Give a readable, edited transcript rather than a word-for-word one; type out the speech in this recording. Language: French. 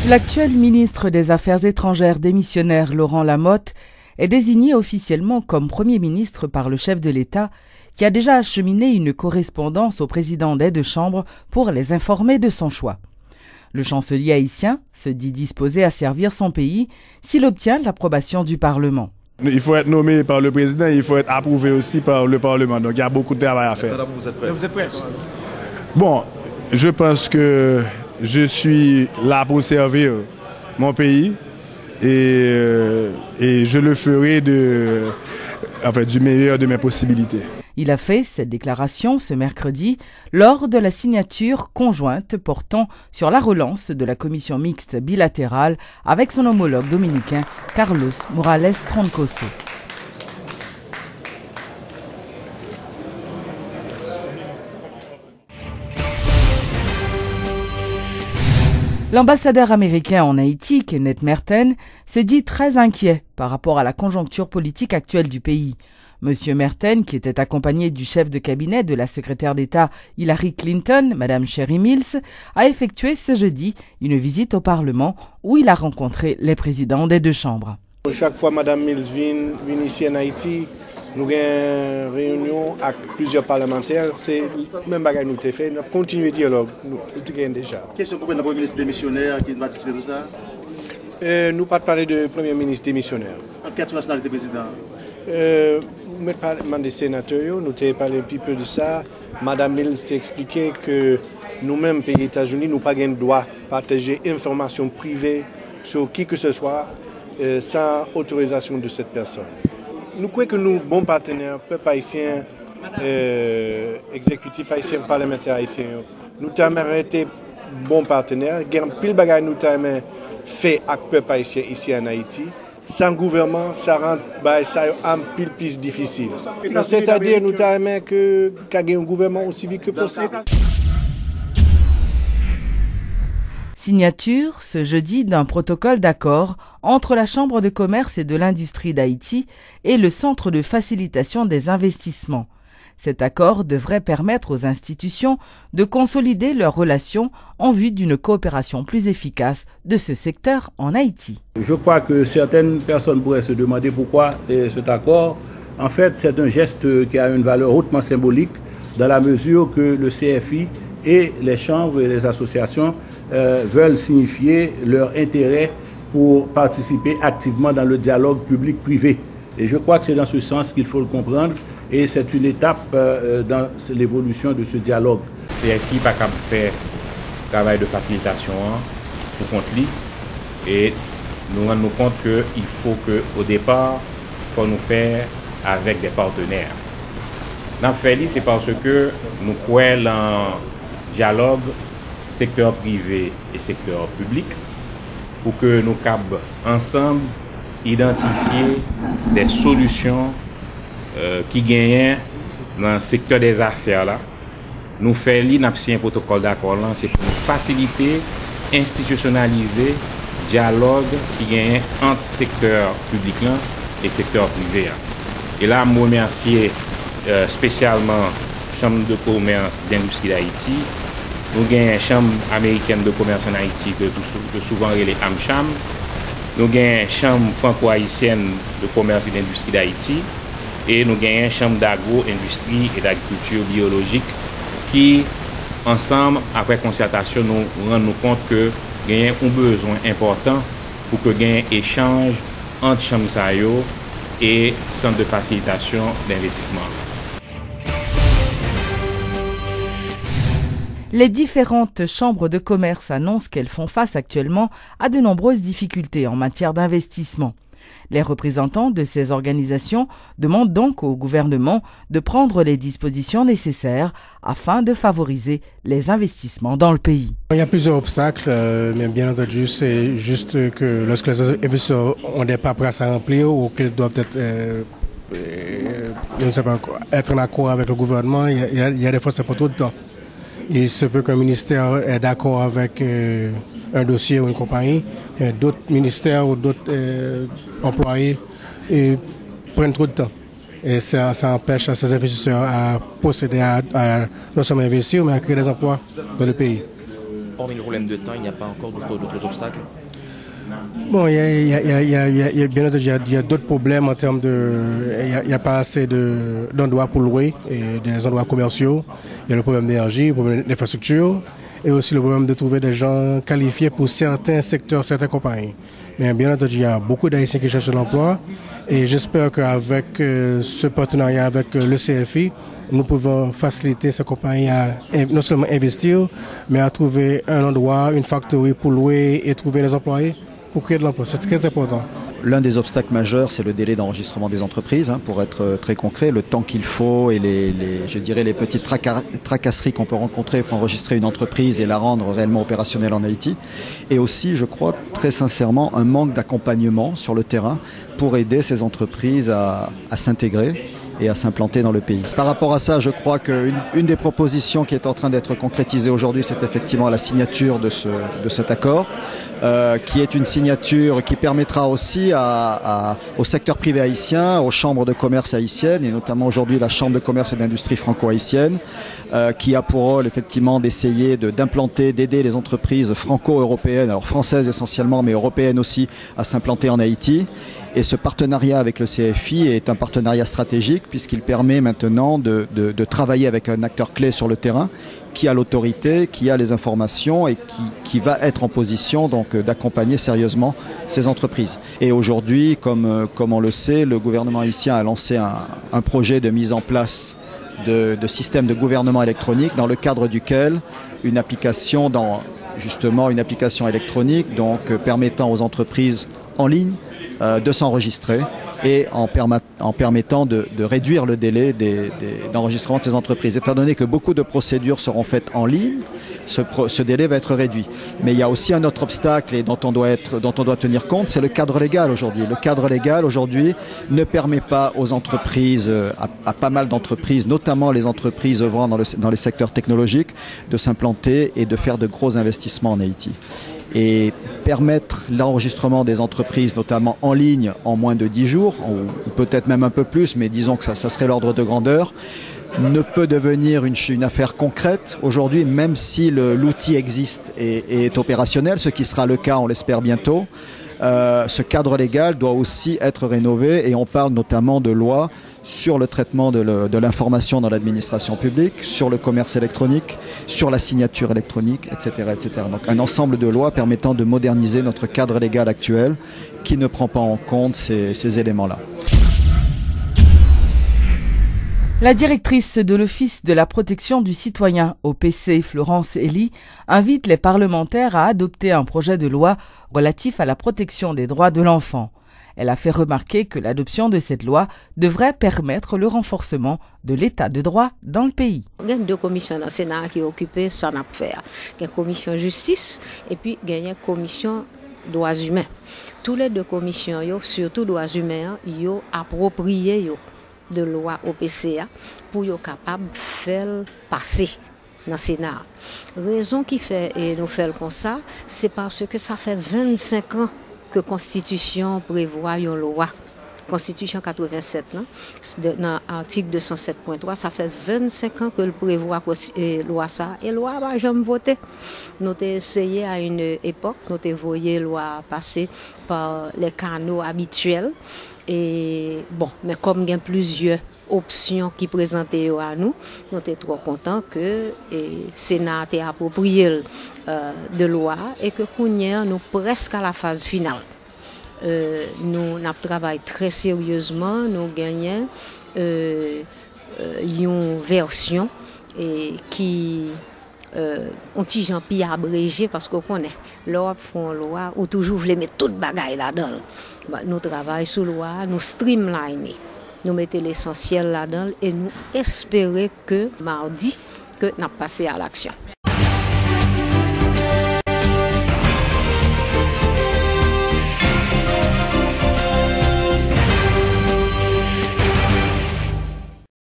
L'actuel ministre des Affaires étrangères démissionnaire Laurent Lamotte est désigné officiellement comme Premier ministre par le chef de l'État qui a déjà acheminé une correspondance au président des deux chambres pour les informer de son choix. Le chancelier haïtien se dit disposé à servir son pays s'il obtient l'approbation du Parlement. Il faut être nommé par le président, il faut être approuvé aussi par le Parlement. Donc il y a beaucoup de travail à faire. Vous êtes prêt? Vous êtes prêt? Bon, je pense que je suis là pour servir mon pays et je le ferai du meilleur de mes possibilités. Il a fait cette déclaration ce mercredi lors de la signature conjointe portant sur la relance de la commission mixte bilatérale avec son homologue dominicain Carlos Morales Troncoso. L'ambassadeur américain en Haïti, Kenneth Merten, se dit très inquiet par rapport à la conjoncture politique actuelle du pays. Monsieur Merten, qui était accompagné du chef de cabinet de la secrétaire d'État Hillary Clinton, Madame Sherry Mills, a effectué ce jeudi une visite au Parlement où il a rencontré les présidents des deux chambres. Chaque fois Madame Mills vient ici en Haïti, nous avons une réunion avec plusieurs parlementaires. C'est le même bagage que nous avons fait. Nous avons continué le dialogue. Nous avons déjà. Question pour le Premier ministre démissionnaire qui va discuter de ça? Nous ne parlons pas de Premier ministre démissionnaire. En quelle nationalité président? Nous avons demandé des sénateurs, nous avons parlé un petit peu de ça. Madame Mills t'a expliqué que nous-mêmes, pays États-Unis, nous n'avons pas le droit de partager informations privées sur qui que ce soit sans autorisation de cette personne. Nous croyons que nous, bons partenaires, peuple haïtien, exécutif haïtien, parlementaire haïtien, nous avons été bons partenaires. Il y a un pile de choses que nous avons fait avec le peuple haïtien ici en Haïti. Sans gouvernement, ça rend un pile plus difficile. C'est-à-dire que nous avons qu'il y ait un gouvernement aussi vite que possible. Signature ce jeudi d'un protocole d'accord entre la Chambre de commerce et de l'industrie d'Haïti et le Centre de facilitation des investissements. Cet accord devrait permettre aux institutions de consolider leurs relations en vue d'une coopération plus efficace de ce secteur en Haïti. Je crois que certaines personnes pourraient se demander pourquoi cet accord. En fait, c'est un geste qui a une valeur hautement symbolique dans la mesure que le CFI et les chambres et les associations veulent signifier leur intérêt pour participer activement dans le dialogue public-privé. Et je crois que c'est dans ce sens qu'il faut le comprendre et c'est une étape dans l'évolution de ce dialogue. CFI pas capable de faire travail de facilitation pour compte lui et nous rendons compte qu'il faut qu'au départ, il faut nous faire avec des partenaires. Dans le fait, c'est parce que nous croyons en dialogue secteur privé et secteur public pour que nous capables ensemble identifier des solutions qui gagnent dans le secteur des affaires là. Nous faisons un protocole d'accord là, c'est pour faciliter, institutionnaliser le dialogue qui gagne entre le secteur public là et le secteur privé. Et là, je remercie spécialement la Chambre de commerce d'industrie d'Haïti. Nous avons une Chambre américaine de commerce en Haïti que souvent les AmCham. Nous avons une Chambre franco-haïtienne de commerce et d'industrie d'Haïti. Et nous avons une Chambre d'agro-industrie et d'agriculture biologique qui, ensemble, après concertation, nous rendons compte que nous avons un besoin important pour que nous ayons un échange entre Chambre Sayo et Centre de facilitation d'investissement. Les différentes chambres de commerce annoncent qu'elles font face actuellement à de nombreuses difficultés en matière d'investissement. Les représentants de ces organisations demandent donc au gouvernement de prendre les dispositions nécessaires afin de favoriser les investissements dans le pays. Il y a plusieurs obstacles, mais bien entendu, c'est juste que lorsque les investisseurs ont des paperasses à remplir ou qu'ils doivent être, je ne sais pas, être en accord avec le gouvernement, il y a des fois ça prend trop de temps. Il se peut qu'un ministère est d'accord avec un dossier ou une compagnie, mais d'autres ministères ou d'autres employés prennent trop de temps. Et ça empêche ces investisseurs à procéder à non seulement investir, mais à créer des emplois dans le pays. hormis le problème de temps, il n'y a pas encore d'autres obstacles? Bon, il y a d'autres problèmes en termes de... Il n'y a pas assez d'endroits pour louer, et des endroits commerciaux. Il y a le problème d'énergie, le problème d'infrastructure, et aussi le problème de trouver des gens qualifiés pour certains secteurs, certaines compagnies. Mais bien entendu, il y a beaucoup d'Haïtiens qui cherchent de l'emploi, et j'espère qu'avec ce partenariat avec le CFI, nous pouvons faciliter ces compagnies à non seulement investir, mais à trouver un endroit, une factory pour louer et trouver des employés pour créer de l'emploi. C'est très important. L'un des obstacles majeurs, c'est le délai d'enregistrement des entreprises, pour être très concret, le temps qu'il faut et les petites tracasseries qu'on peut rencontrer pour enregistrer une entreprise et la rendre réellement opérationnelle en Haïti. Et aussi, je crois très sincèrement, un manque d'accompagnement sur le terrain pour aider ces entreprises à s'intégrer et à s'implanter dans le pays. Par rapport à ça, je crois qu'une des propositions qui est en train d'être concrétisée aujourd'hui, c'est effectivement la signature de cet accord, qui est une signature qui permettra aussi au secteur privé haïtien, aux chambres de commerce haïtiennes, et notamment aujourd'hui la Chambre de commerce et d'industrie franco-haïtienne, qui a pour rôle effectivement d'essayer d'implanter, d'aider les entreprises franco-européennes, alors françaises essentiellement, mais européennes aussi, à s'implanter en Haïti. Et ce partenariat avec le CFI est un partenariat stratégique puisqu'il permet maintenant de travailler avec un acteur clé sur le terrain qui a l'autorité, qui a les informations et qui va être en position donc d'accompagner sérieusement ces entreprises. Et aujourd'hui, comme on le sait, le gouvernement haïtien a lancé un projet de mise en place de système de gouvernement électronique dans le cadre duquel une application électronique donc permettant aux entreprises en ligne de s'enregistrer et en permettant de réduire le délai d'enregistrement de ces entreprises. Étant donné que beaucoup de procédures seront faites en ligne, ce délai va être réduit. Mais il y a aussi un autre obstacle et dont on doit tenir compte, c'est le cadre légal aujourd'hui. Le cadre légal aujourd'hui ne permet pas aux entreprises, à pas mal d'entreprises, notamment les entreprises œuvrant dans les secteurs technologiques, de s'implanter et de faire de gros investissements en Haïti. Et permettre l'enregistrement des entreprises, notamment en ligne, en moins de 10 jours, ou peut-être même un peu plus, mais disons que ça serait l'ordre de grandeur, ne peut devenir une affaire concrète aujourd'hui, même si l'outil existe et est opérationnel, ce qui sera le cas, on l'espère bientôt. Ce cadre légal doit aussi être rénové et on parle notamment de lois sur le traitement de l'information dans l'administration publique, sur le commerce électronique, sur la signature électronique, etc., etc. Donc un ensemble de lois permettant de moderniser notre cadre légal actuel qui ne prend pas en compte ces éléments-là. La directrice de l'Office de la protection du citoyen, OPC, Florence Elie, invite les parlementaires à adopter un projet de loi relatif à la protection des droits de l'enfant. Elle a fait remarquer que l'adoption de cette loi devrait permettre le renforcement de l'état de droit dans le pays. Il y a deux commissions dans le Sénat qui sont occupées sans affaire. Il y a une commission justice et puis il y a une commission droits humains. Tous les deux commissions, surtout droits humains, sont appropriées de loi OPCA pour être capable de faire passer dans le Sénat. La raison qui fait et nous faisons comme ça, c'est parce que ça fait 25 ans que la Constitution prévoit une loi. Constitution 87, dans l'article 207.3, ça fait 25 ans que le prévoit la loi ça. Et la loi n'a jamais voté. Nous avons essayé à une époque, nous avons voyé la loi passer par les canaux habituels. Et bon, mais comme il y a plusieurs options qui présentaient à nous, nous sommes trop contents que le Sénat ait approprié de loi et que nous presque à la phase finale. Nous travaillons très sérieusement, nous gagnons une version qui on petit Jean-Pi abrégé parce qu'on connaît l'ordre font loi ou toujours voulait mettre toute bagaille là-dedans. Nous travaillons sur loi, nous streamliner, nous mettons l'essentiel là-dedans et nous espérons que mardi que nous passé à l'action.